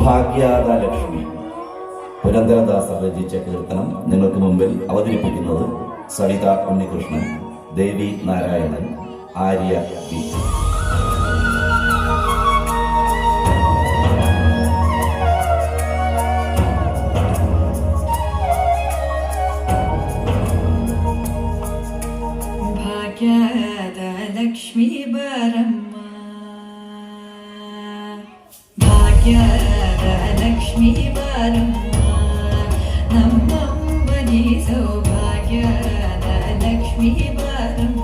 ഭാഗ്യാദലക്ഷ്മി പുരന്ദരദാസർ രചിച്ച കീർത്തനം നിങ്ങൾക്ക് മുമ്പിൽ അവതരിപ്പിക്കുന്നത് സവിത ഉണ്ണികൃഷ്ണൻ, ദേവി നാരായണൻ, ആര്യ വി. ಭಾಗ್ಯದಲಕ್ಷ್ಮೀ ಬರಮ್ಮ, ಭಾಗ್ಯದಲಕ್ಷ್ಮೀ ಬರಮ್ಮ, ನಮ್ಮಂಬನಿ ಸೌಭಾಗ್ಯದಲಕ್ಷ್ಮೀ ಬರಮ್ಮ,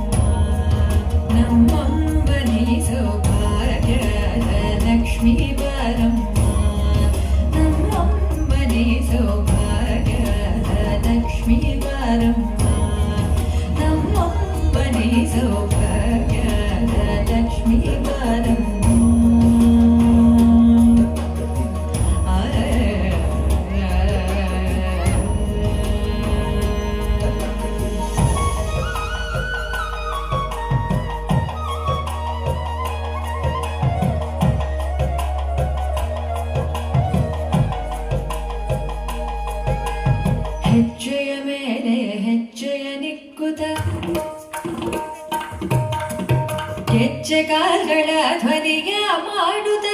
ನಮ್ಮಂಬನಿ ಸೌಭಾಗ್ಯದಲಕ್ಷ್ಮೀ ಬರಮ್ಮ, ನಮ್ಮಂಬನಿ ಸೌಭಾಗ್ಯದಲಕ್ಷ್ಮೀ ಬರಮ್ಮ, ನಮ್ಮಂಬನಿ ಸೌಭಾಗ್ಯದಲಕ್ಷ್ಮೀ ಬರಮ್ಮ. ಹೆಜ್ಜೆಯ ಮೇಲೆ ಹೆಜ್ಜೆಯ ನಿಕ್ಕುತ ಹೆಜ್ಜೆ ಕಾಲ್ಗಳ ಧ್ವನಿಯ ಮಾಡುತ್ತ,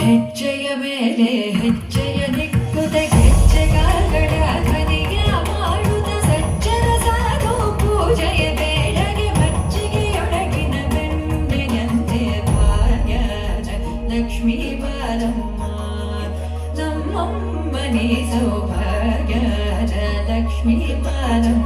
ಹೆಜ್ಜೆಯ ಮೇಲೆ ಹೆಜ್ಜೆಯ ನಿಕ್ಕುತ ಹೆಜ್ಜೆ ಕಾಲ್ಗಳ ಧ್ವನಿಯ ಮಾಡುತ್ತ, ಸಜ್ಜನ ಸಾಧು ಪೂಜೆಯ ಬೇಡಗೆ ಮಜ್ಜಿಗೆಯೊಳಗಿನ ಬೆಣ್ಣೆಯಂತೆ ಭಾಗ್ಯದ ಲಕ್ಷ್ಮೀ ಬರಮ್ಮ, ನಮ್ಮಮ್ಮನಿ ಸೌಭಾಗ್ಯದ ಲಕ್ಷ್ಮೀ ಬರಮ್ಮ.